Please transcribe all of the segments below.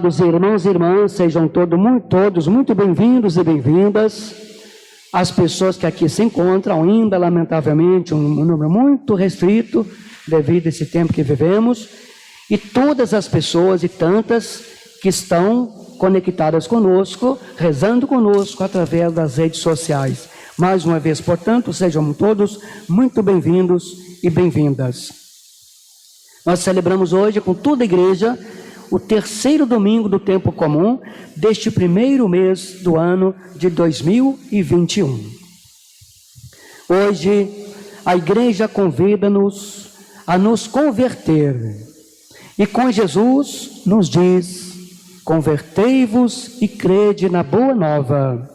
Os irmãos e irmãs, sejam todos muito bem-vindos e bem-vindas. As pessoas que aqui se encontram, ainda lamentavelmente um número muito restrito devido a esse tempo que vivemos, e todas as pessoas e tantas que estão conectadas conosco, rezando conosco através das redes sociais. Mais uma vez, portanto, sejam todos muito bem-vindos e bem-vindas. Nós celebramos hoje com toda a igreja o terceiro domingo do tempo comum deste primeiro mês do ano de 2021. Hoje, a igreja convida-nos a nos converter. E com Jesus nos diz: convertei-vos e crede na boa nova.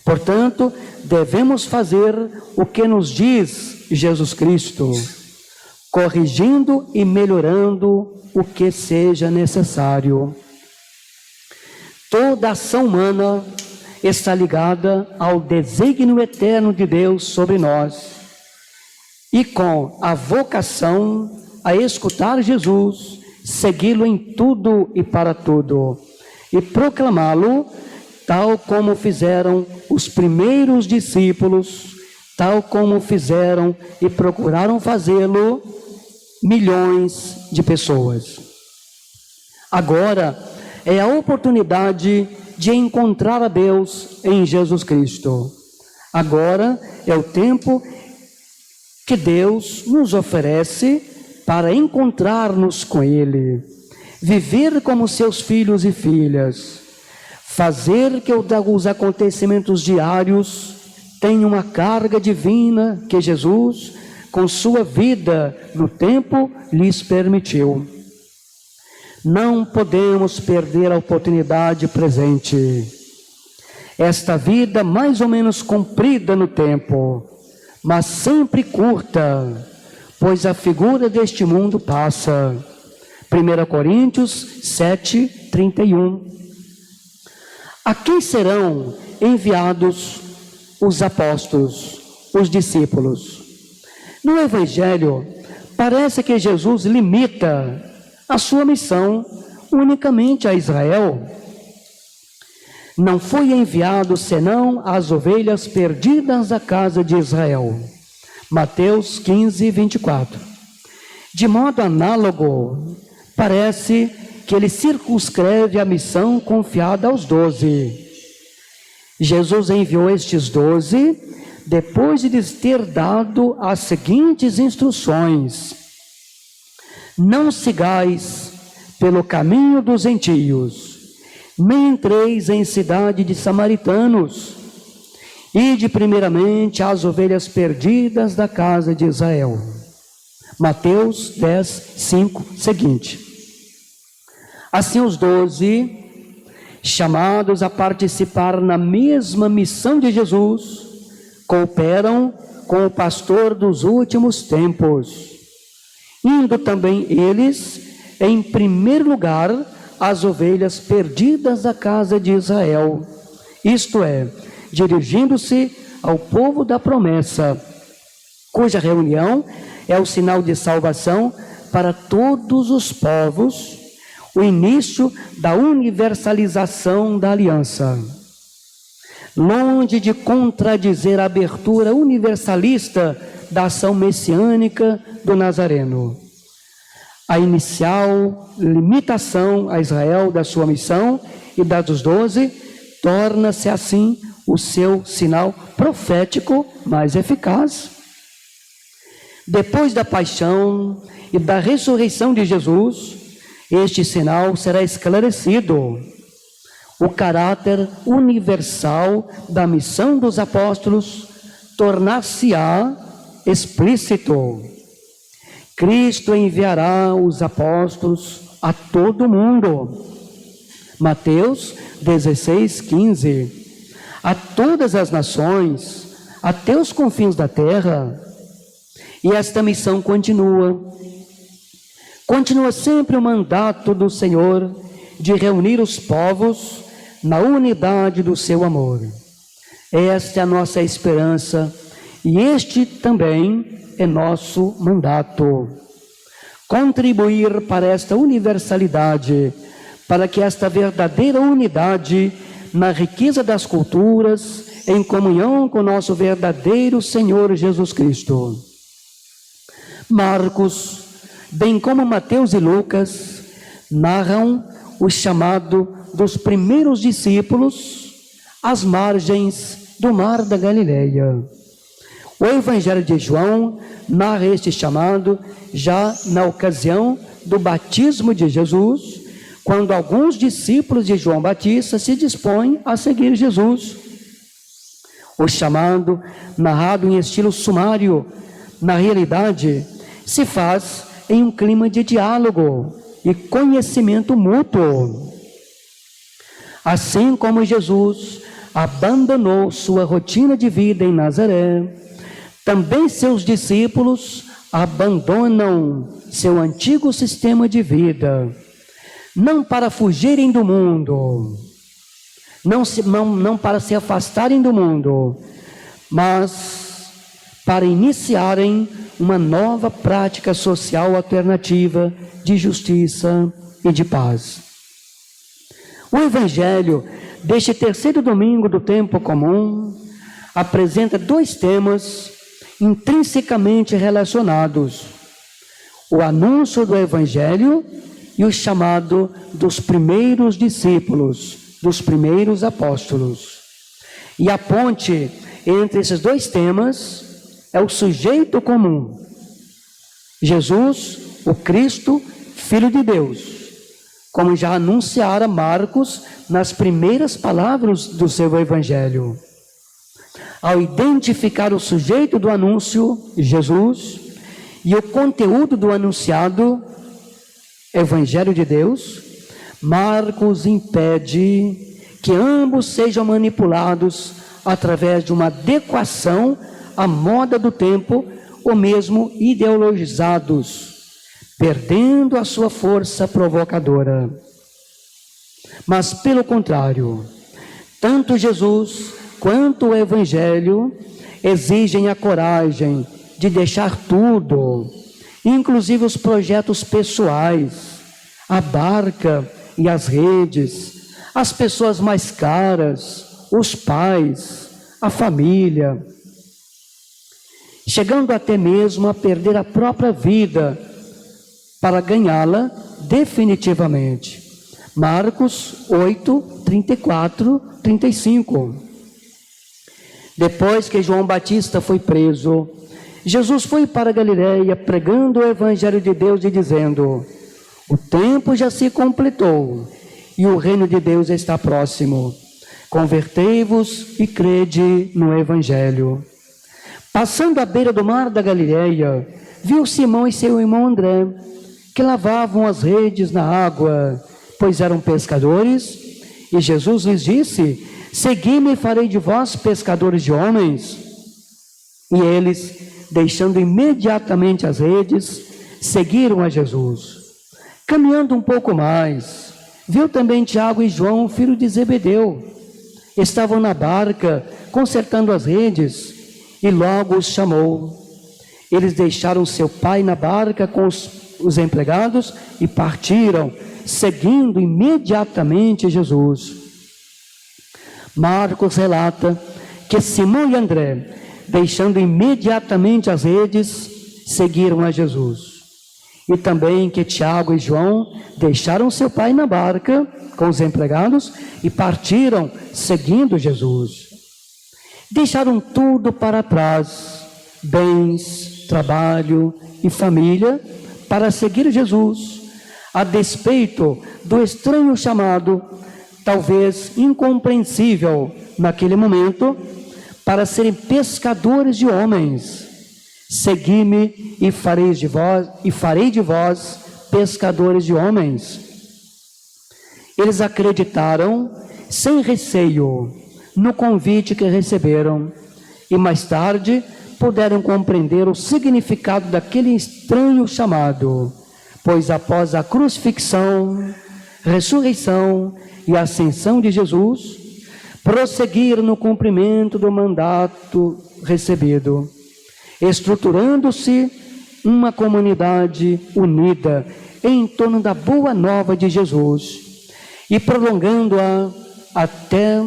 Portanto, devemos fazer o que nos diz Jesus Cristo, corrigindo e melhorando o que seja necessário. Toda ação humana está ligada ao desígnio eterno de Deus sobre nós, e com a vocação a escutar Jesus, segui-lo em tudo e para tudo, e proclamá-lo, tal como fizeram os primeiros discípulos, tal como fizeram e procuraram fazê-lo milhões de pessoas. Agora é a oportunidade de encontrar a Deus em Jesus Cristo. Agora é o tempo que Deus nos oferece para encontrar-nos com Ele, viver como seus filhos e filhas, fazer que os acontecimentos diários tenham uma carga divina que Jesus, com sua vida no tempo, lhes permitiu. Não podemos perder a oportunidade presente. Esta vida mais ou menos comprida no tempo, mas sempre curta, pois a figura deste mundo passa. 1 Coríntios 7, 31. A quem serão enviados os apóstolos, os discípulos? No Evangelho, parece que Jesus limita a sua missão unicamente a Israel. Não foi enviado senão às ovelhas perdidas da casa de Israel. Mateus 15, 24. De modo análogo, parece que ele circunscreve a missão confiada aos 12. Jesus enviou estes 12 depois de lhes ter dado as seguintes instruções: não sigais pelo caminho dos gentios, nem entreis em cidade de samaritanos, ide primeiramente às ovelhas perdidas da casa de Israel. Mateus 10, 5, seguinte. Assim os 12, chamados a participar na mesma missão de Jesus, cooperam com o pastor dos últimos tempos, indo também eles, em primeiro lugar, às ovelhas perdidas da casa de Israel, isto é, dirigindo-se ao povo da promessa, cuja reunião é o sinal de salvação para todos os povos, o início da universalização da aliança. Longe de contradizer a abertura universalista da ação messiânica do Nazareno, a inicial limitação a Israel da sua missão e da dos 12 torna-se assim o seu sinal profético mais eficaz. Depois da paixão e da ressurreição de Jesus, este sinal será esclarecido. O caráter universal da missão dos apóstolos tornar-se-á explícito. Cristo enviará os apóstolos a todo mundo. Mateus 16, 15. A todas as nações, até os confins da terra. E esta missão continua. Continua sempre o mandato do Senhor de reunir os povos na unidade do seu amor. Esta é a nossa esperança e este também é nosso mandato. Contribuir para esta universalidade para que esta verdadeira unidade na riqueza das culturas, em comunhão com nosso verdadeiro Senhor Jesus Cristo. Marcos, bem como Mateus e Lucas, narram o chamado dos primeiros discípulos às margens do mar da Galileia. O Evangelho de João narra este chamado já na ocasião do batismo de Jesus, quando alguns discípulos de João Batista se dispõem a seguir Jesus. O chamado, narrado em estilo sumário, na realidade, se faz em um clima de diálogo e conhecimento mútuo. Assim como Jesus abandonou sua rotina de vida em Nazaré, também seus discípulos abandonam seu antigo sistema de vida, não para fugirem do mundo, não para se afastarem do mundo, mas para iniciarem uma nova prática social alternativa de justiça e de paz. O Evangelho deste terceiro domingo do tempo comum apresenta dois temas intrinsecamente relacionados: o anúncio do Evangelho e o chamado dos primeiros discípulos, dos primeiros apóstolos. E a ponte entre esses dois temas é o sujeito comum, Jesus, o Cristo, Filho de Deus, como já anunciara Marcos nas primeiras palavras do seu Evangelho. Ao identificar o sujeito do anúncio, Jesus, e o conteúdo do anunciado, Evangelho de Deus, Marcos impede que ambos sejam manipulados através de uma adequação à moda do tempo ou mesmo ideologizados, perdendo a sua força provocadora. Mas, pelo contrário, tanto Jesus quanto o Evangelho exigem a coragem de deixar tudo, inclusive os projetos pessoais, a barca e as redes, as pessoas mais caras, os pais, a família, chegando até mesmo a perder a própria vida para ganhá-la definitivamente. Marcos 8, 34, 35. Depois que João Batista foi preso, Jesus foi para a Galileia pregando o Evangelho de Deus e dizendo: o tempo já se completou e o reino de Deus está próximo. Convertei-vos e crede no Evangelho. Passando à beira do mar da Galileia, viu Simão e seu irmão André, que lavavam as redes na água, pois eram pescadores, e Jesus lhes disse: segui-me e farei de vós pescadores de homens. E eles, deixando imediatamente as redes, seguiram a Jesus. Caminhando um pouco mais, viu também Tiago e João, filho de Zebedeu. Estavam na barca, consertando as redes, e logo os chamou. Eles deixaram seu pai na barca com os empregados e partiram, seguindo imediatamente Jesus. Marcos relata que Simão e André, deixando imediatamente as redes, seguiram a Jesus. E também que Tiago e João deixaram seu pai na barca com os empregados e partiram, seguindo Jesus. Deixaram tudo para trás, bens, trabalho e família, para seguir Jesus, a despeito do estranho chamado, talvez incompreensível naquele momento, para serem pescadores de homens. Segui-me e farei de vós pescadores de homens. Eles acreditaram sem receio no convite que receberam e mais tarde puderam compreender o significado daquele estranho chamado, pois após a crucifixão, ressurreição e ascensão de Jesus, prosseguiram no cumprimento do mandato recebido, estruturando-se uma comunidade unida em torno da boa nova de Jesus, e prolongando-a até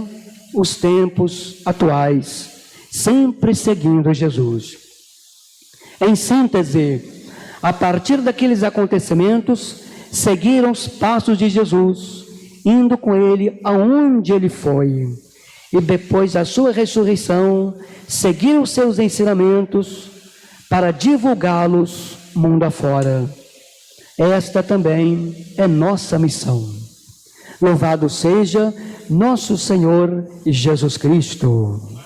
os tempos atuais, sempre seguindo Jesus. Em síntese, a partir daqueles acontecimentos, seguiram os passos de Jesus, indo com ele aonde ele foi. E depois da sua ressurreição, seguiram seus ensinamentos para divulgá-los mundo afora. Esta também é nossa missão. Louvado seja nosso Senhor Jesus Cristo.